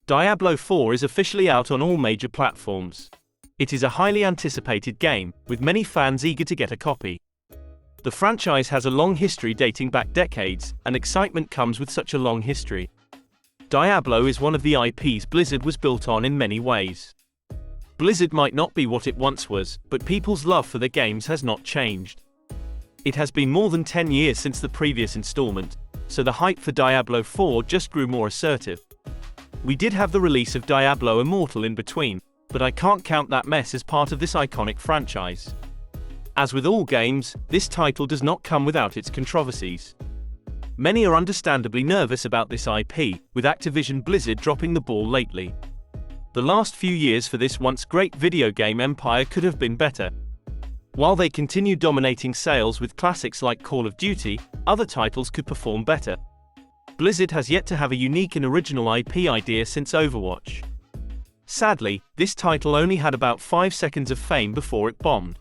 Diablo 4 is officially out on all major platforms. It is a highly anticipated game, with many fans eager to get a copy. The franchise has a long history dating back decades, and excitement comes with such a long history. Diablo is one of the IPs Blizzard was built on in many ways. Blizzard might not be what it once was, but people's love for their games has not changed. It has been more than 10 years since the previous installment, so the hype for Diablo 4 just grew more assertive. We did have the release of Diablo Immortal in between, but I can't count that mess as part of this iconic franchise. As with all games, this title does not come without its controversies. Many are understandably nervous about this IP, with Activision Blizzard dropping the ball lately. The last few years for this once great video game empire could have been better. While they continue dominating sales with classics like Call of Duty, other titles could perform better. Blizzard has yet to have a unique and original IP idea since Overwatch. Sadly, this title only had about 5 seconds of fame before it bombed.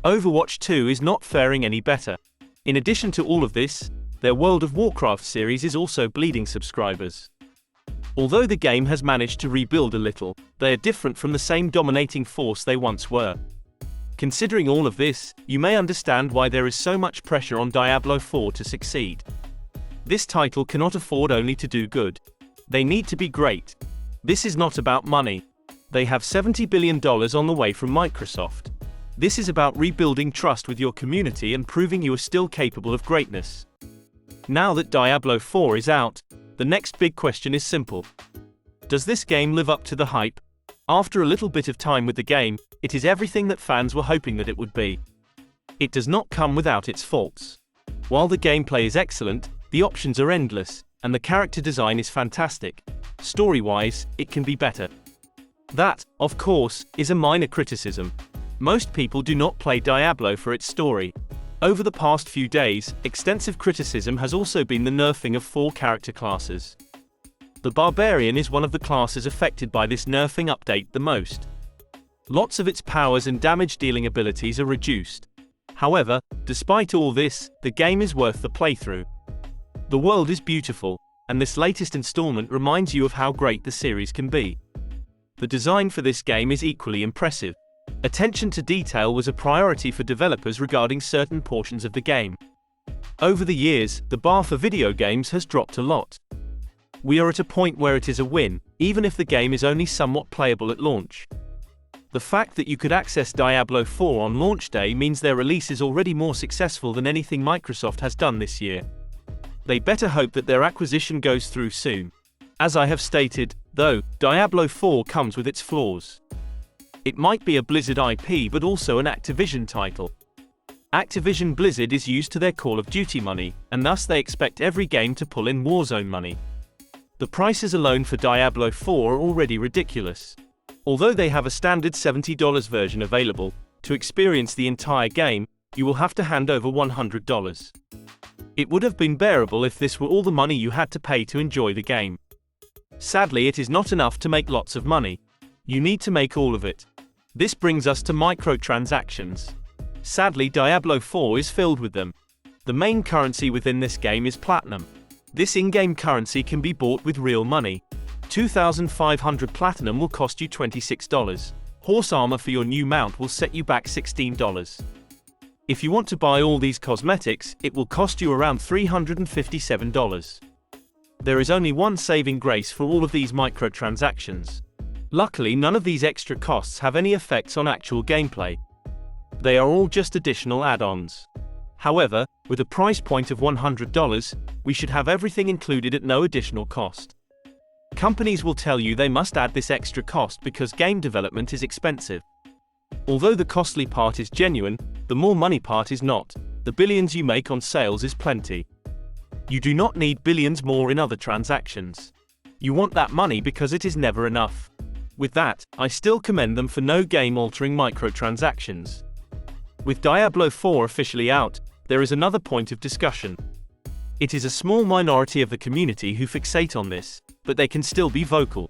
Overwatch 2 is not faring any better. In addition to all of this, their World of Warcraft series is also bleeding subscribers. Although the game has managed to rebuild a little, they are different from the same dominating force they once were. Considering all of this, you may understand why there is so much pressure on Diablo 4 to succeed. This title cannot afford only to do good. They need to be great. This is not about money. They have $70 billion on the way from Microsoft. This is about rebuilding trust with your community and proving you are still capable of greatness. Now that Diablo 4 is out, the next big question is simple. Does this game live up to the hype? After a little bit of time with the game, it is everything that fans were hoping that it would be. It does not come without its faults. While the gameplay is excellent, the options are endless, and the character design is fantastic. Story-wise, it can be better. That, of course, is a minor criticism. Most people do not play Diablo for its story. Over the past few days, extensive criticism has also been the nerfing of 4 character classes. The Barbarian is one of the classes affected by this nerfing update the most. Lots of its powers and damage-dealing abilities are reduced. However, despite all this, the game is worth the playthrough. The world is beautiful, and this latest installment reminds you of how great the series can be. The design for this game is equally impressive. Attention to detail was a priority for developers regarding certain portions of the game. Over the years, the bar for video games has dropped a lot. We are at a point where it is a win, even if the game is only somewhat playable at launch. The fact that you could access Diablo 4 on launch day means their release is already more successful than anything Microsoft has done this year. They better hope that their acquisition goes through soon. As I have stated, though, Diablo 4 comes with its flaws. It might be a Blizzard IP but also an Activision title. Activision Blizzard is used to their Call of Duty money, and thus they expect every game to pull in Warzone money. The prices alone for Diablo 4 are already ridiculous. Although they have a standard $70 version available, to experience the entire game, you will have to hand over $100. It would have been bearable if this were all the money you had to pay to enjoy the game. Sadly, it is not enough to make lots of money. You need to make all of it. This brings us to microtransactions. Sadly, Diablo 4 is filled with them. The main currency within this game is platinum. This in-game currency can be bought with real money. 2,500 platinum will cost you $26. Horse armor for your new mount will set you back $16. If you want to buy all these cosmetics, it will cost you around $357. There is only one saving grace for all of these microtransactions. Luckily, none of these extra costs have any effects on actual gameplay. They are all just additional add-ons. However, with a price point of $100, we should have everything included at no additional cost. Companies will tell you they must add this extra cost because game development is expensive. Although the costly part is genuine, the more money part is not. The billions you make on sales is plenty. You do not need billions more in other transactions. You want that money because it is never enough. With that, I still commend them for no game-altering microtransactions. With Diablo 4 officially out, there is another point of discussion. It is a small minority of the community who fixate on this, but they can still be vocal.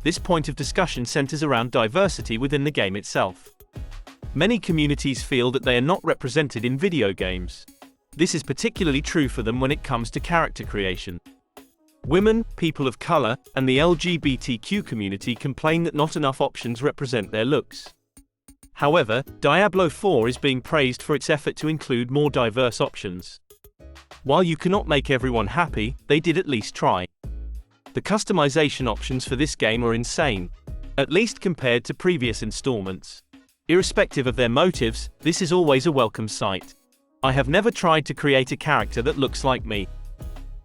This point of discussion centers around diversity within the game itself. Many communities feel that they are not represented in video games. This is particularly true for them when it comes to character creation. Women, people of color, and the LGBTQ community complain that not enough options represent their looks. However, Diablo 4 is being praised for its effort to include more diverse options. While you cannot make everyone happy, they did at least try. The customization options for this game are insane, at least compared to previous installments. Irrespective of their motives, this is always a welcome sight. I have never tried to create a character that looks like me.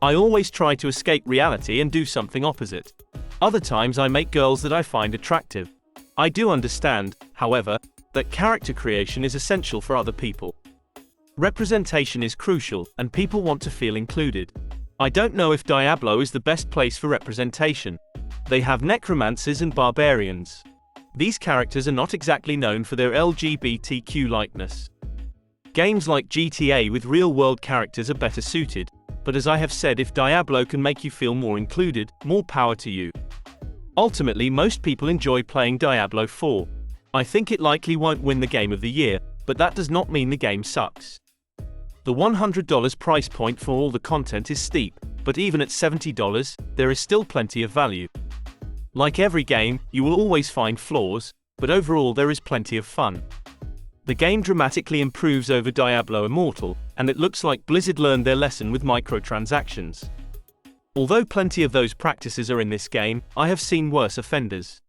I always try to escape reality and do something opposite. Other times I make girls that I find attractive. I do understand, however, that character creation is essential for other people. Representation is crucial, and people want to feel included. I don't know if Diablo is the best place for representation. They have necromancers and barbarians. These characters are not exactly known for their LGBTQ likeness. Games like GTA with real-world characters are better suited, but as I have said, if Diablo can make you feel more included, more power to you. Ultimately, most people enjoy playing Diablo 4. I think it likely won't win the Game of the Year, but that does not mean the game sucks. The $100 price point for all the content is steep, but even at $70, there is still plenty of value. Like every game, you will always find flaws, but overall there is plenty of fun. The game dramatically improves over Diablo Immortal, and it looks like Blizzard learned their lesson with microtransactions. Although plenty of those practices are in this game, I have seen worse offenders.